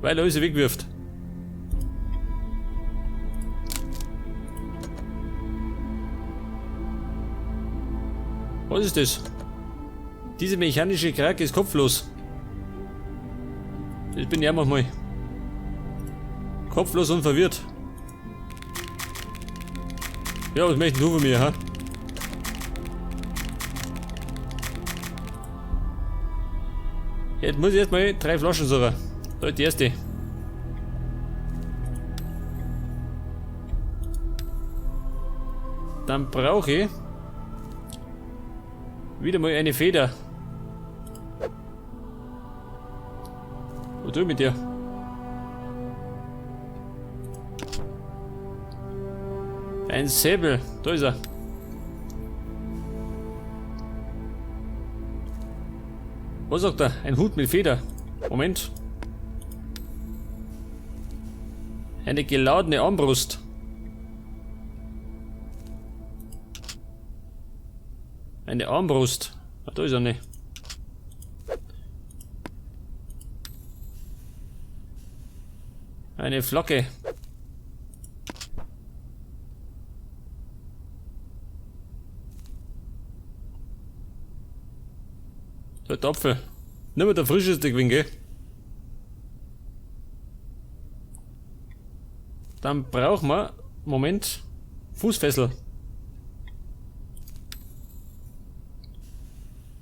Weil er alles wegwirft. Was ist das? Diese mechanische Krake ist kopflos. Das bin ich auch manchmal. Kopflos und verwirrt. Ja, was möchten du von mir, ha? Jetzt muss ich erstmal 3 Flaschen suchen. Da ist die erste. Dann brauche ich wieder mal eine Feder. Was tue ich mit dir? Ein Säbel. Da ist er. Was sagt er? Ein Hut mit Feder. Moment. Eine geladene Armbrust. Eine Armbrust. Ah, da ist er nicht. Eine Flagge. Der Apfel. Nicht mehr der frischeste gewesen, gell? Dann brauchen wir, Moment, Fußfessel.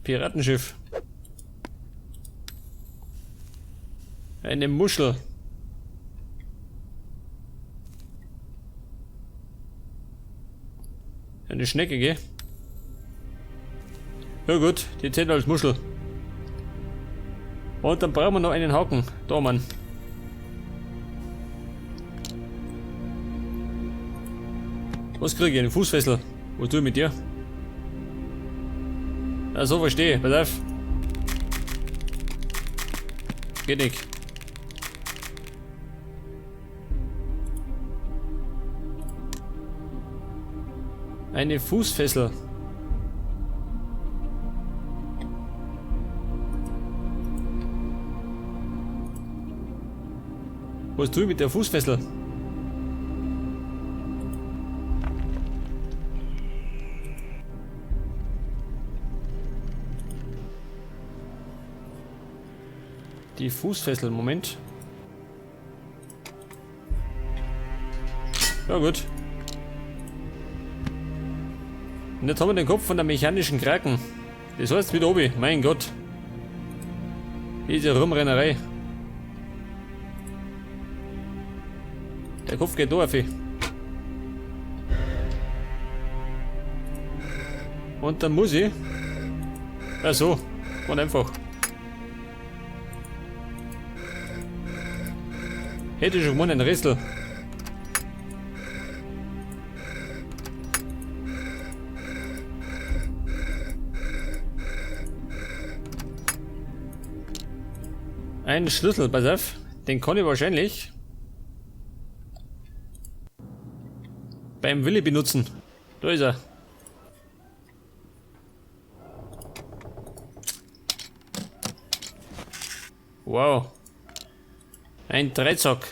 Piratenschiff. Eine Muschel. Eine Schnecke, gell? Ja gut, die zählt als Muschel. Und dann brauchen wir noch einen Haken. Da, Mann. Was kriege ich? Einen Fußfessel. Was tue ich mit dir? Ja, so verstehe. Pass auf. Geht nicht. Eine Fußfessel. Was tue ich mit der Fußfessel? Die Fußfessel, Moment. Ja gut. Und jetzt haben wir den Kopf von der mechanischen Kraken. Das heißt wieder oben, mein Gott. Diese Rumrennerei. Der Kopf geht da auf. Und dann muss ich. Ja so, und einfach. Hätte ich schon gewonnen, ein Rätsel. Ein Schlüssel, pass auf. Den kann ich wahrscheinlich beim Willi benutzen. Da ist er. Wow. Ein Dreizack.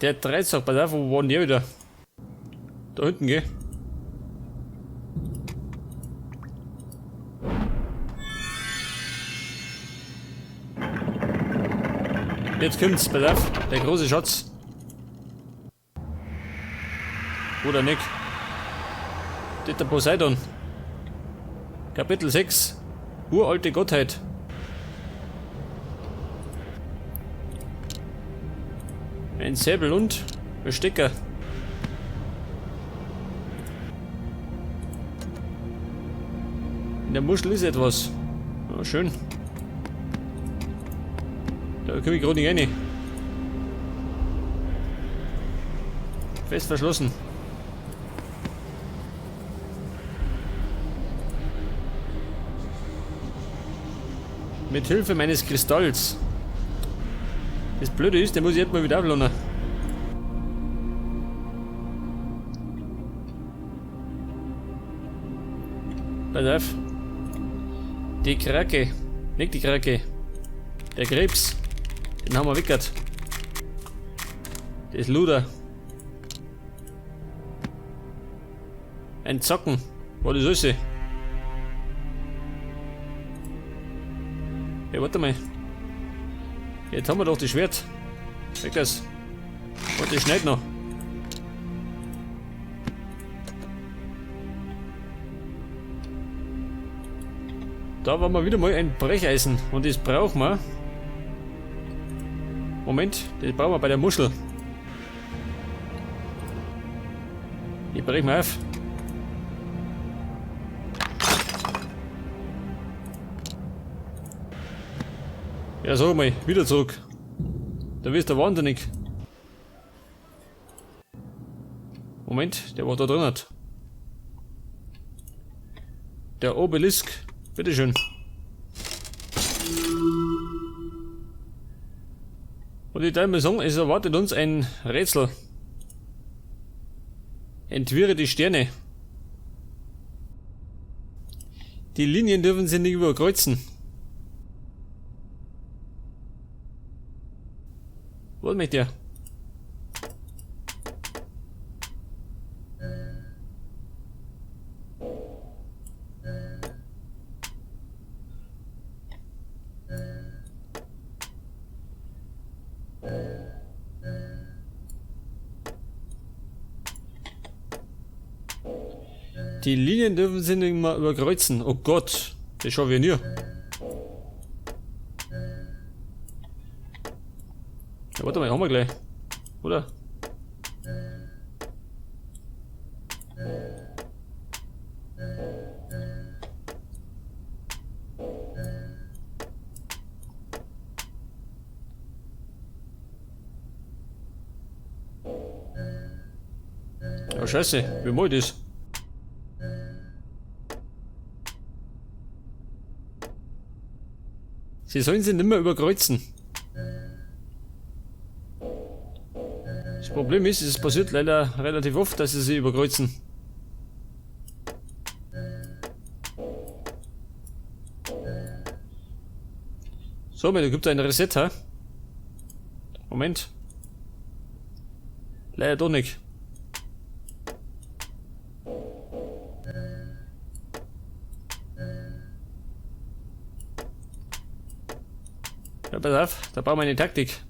Der Dreizack, pass auf, wo war denn der wieder? Da hinten, gell? Jetzt kommt's, pass auf, der große Schatz. Oder nicht? Das ist der Poseidon. Kapitel 6. Uralte Gottheit. Ein Säbel und ein Stecker. In der Muschel ist etwas. Oh, schön. Da komme ich gerade nicht rein. Fest verschlossen. Mit Hilfe meines Kristalls. Das Blöde ist, der muss ich jetzt mal wieder abladen. Pass auf. Die Krake. Nicht die Krake. Der Krebs. Den haben wir weggert. Das Luder. Ein Zocken. Wo das alles? Ja, warte mal. Jetzt haben wir doch das Schwert. Weg das. Warte, schneid noch. Da war mal wieder mal ein Brecheisen. Und das brauchen wir. Moment, das brauchen wir bei der Muschel. Die brechen wir auf. Ja, sag mal, wieder zurück. Da wirst du wahnsinnig. Moment, der war da drin. Der Obelisk. Bitteschön. Und ich darf mal sagen, es erwartet uns ein Rätsel. Entwirre die Sterne. Die Linien dürfen sie nicht überkreuzen. Was möchte der? Die Linien dürfen sie nicht mal überkreuzen. Oh Gott, das schauen wir nie. Ja, warte mal, haben wir gleich. Oder? Oh Scheiße, wie mach ich das? Sie sollen sie nicht mehr überkreuzen. Das Problem ist, es passiert leider relativ oft, dass sie sich überkreuzen. So, da gibt es ein Reset, ha? Moment. Leider doch nicht. Ja, pass auf, da brauchen wir eine Taktik.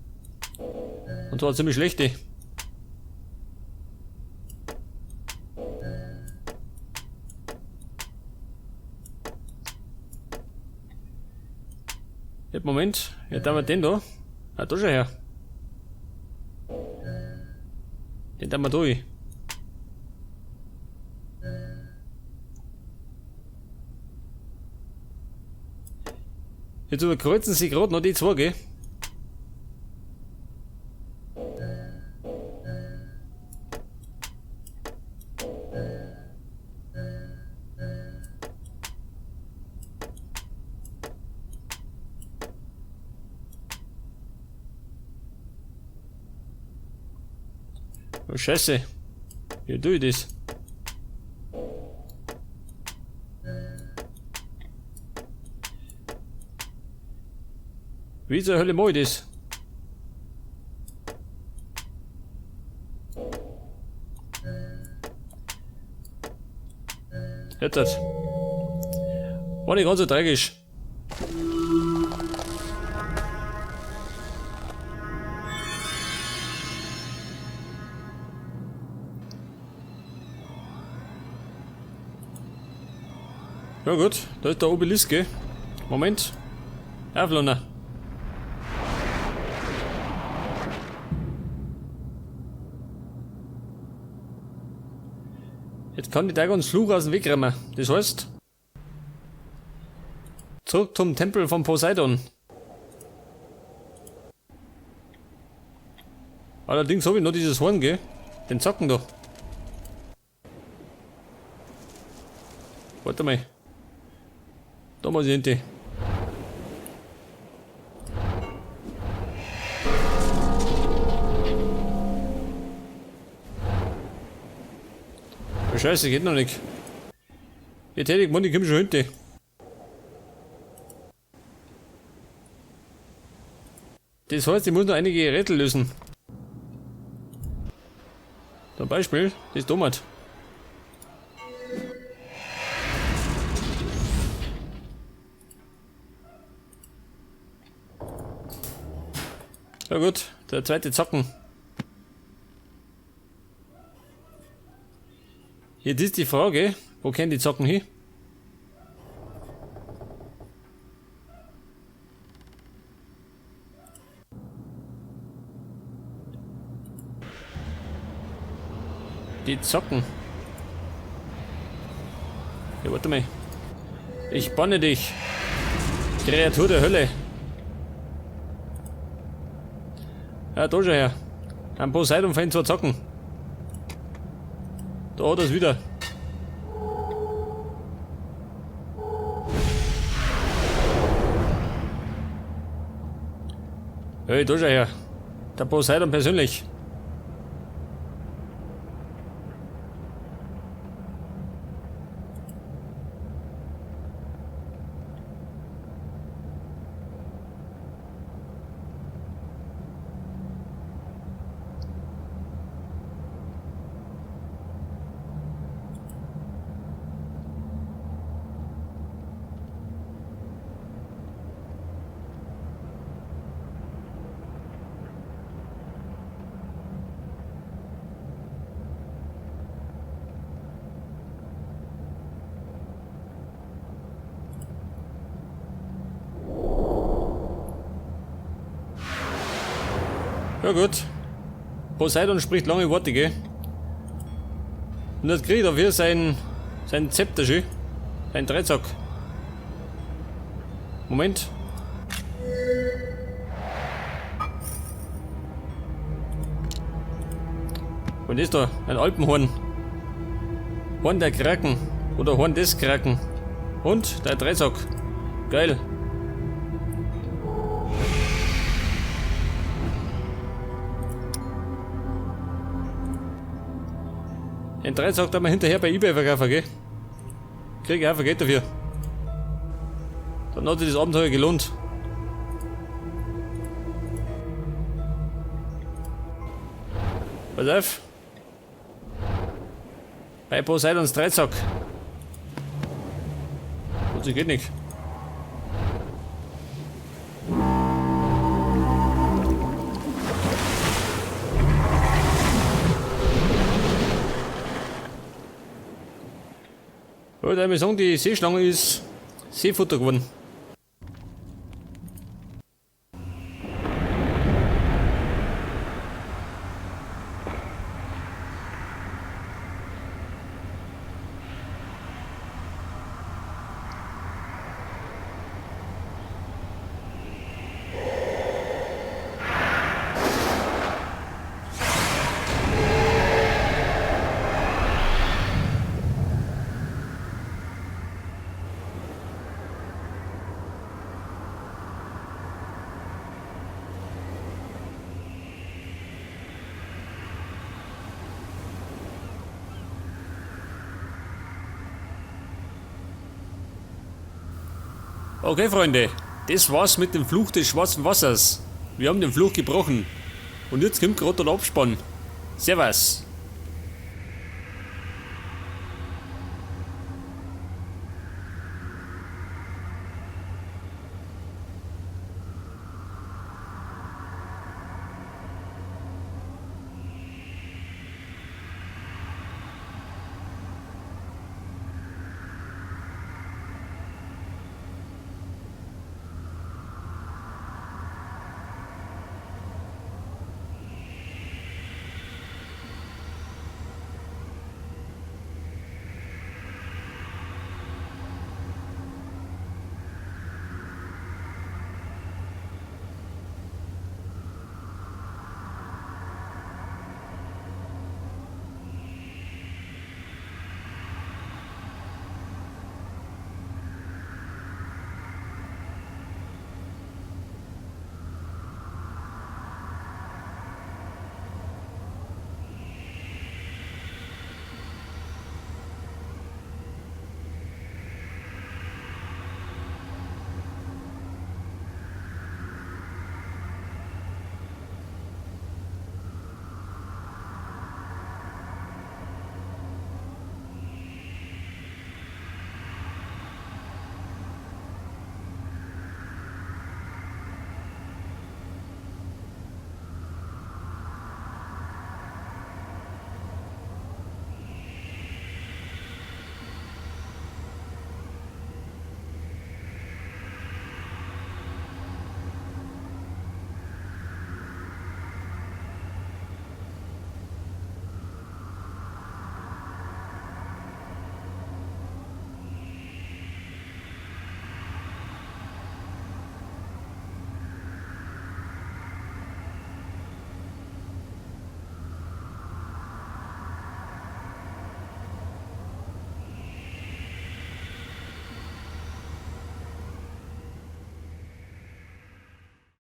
Und zwar ziemlich schlechte. Moment, jetzt haben wir den da. Ah, da schon her. Den haben wir durch. Jetzt überkreuzen sie gerade noch die zwei, gell? Oh Scheiße. Wie tue ich das? Wie zur Hölle mache ich das? Jetzt. War nicht ganz so tragisch. Ja gut, da ist der Obelisk, gell? Moment. Aufladen. Jetzt kann ich da ganz Fluch aus dem Weg rennen. Das heißt... Zurück zum Tempel von Poseidon. Allerdings habe ich noch dieses Horn, gell? Den Zacken da. Warte mal. Da muss ich hinten. Oh, Scheiße, geht noch nicht. Jetzt hätte ich gemeint, ich komme schon hinten. Das heißt, ich muss noch einige Rätsel lösen. Zum Beispiel das Tomat. Ja gut, der zweite Zacken. Jetzt ist die Frage, wo gehen die Zacken hin? Die Zacken. Ja, warte mal. Ich banne dich. Kreatur der Hölle. Ja, da schon her. Ein Poseidon fällt 2 Zacken. Da hat er es wieder. Hey, da schon her. Der Poseidon persönlich. Ja gut. Poseidon spricht lange Worte, gell? Und jetzt kriegt er dafür sein Zepter schön. Sein Dreizack. Moment. Und das da, ein Alpenhorn. Horn der Kraken. Oder Horn des Kraken. Und der Dreizack. Geil. Den Dreizack da mal hinterher bei eBay verkaufen, gell? Krieg ich einfach Geld dafür. Dann hat sich das Abenteuer gelohnt. Pass auf. Bei Poseidons Dreizack. Das geht nicht. Ja, da muss ich sagen, die Seeschlange ist Seefutter geworden. Okay, Freunde, das war's mit dem Fluch des schwarzen Wassers. Wir haben den Fluch gebrochen. Und jetzt kommt gerade der Abspann. Servus.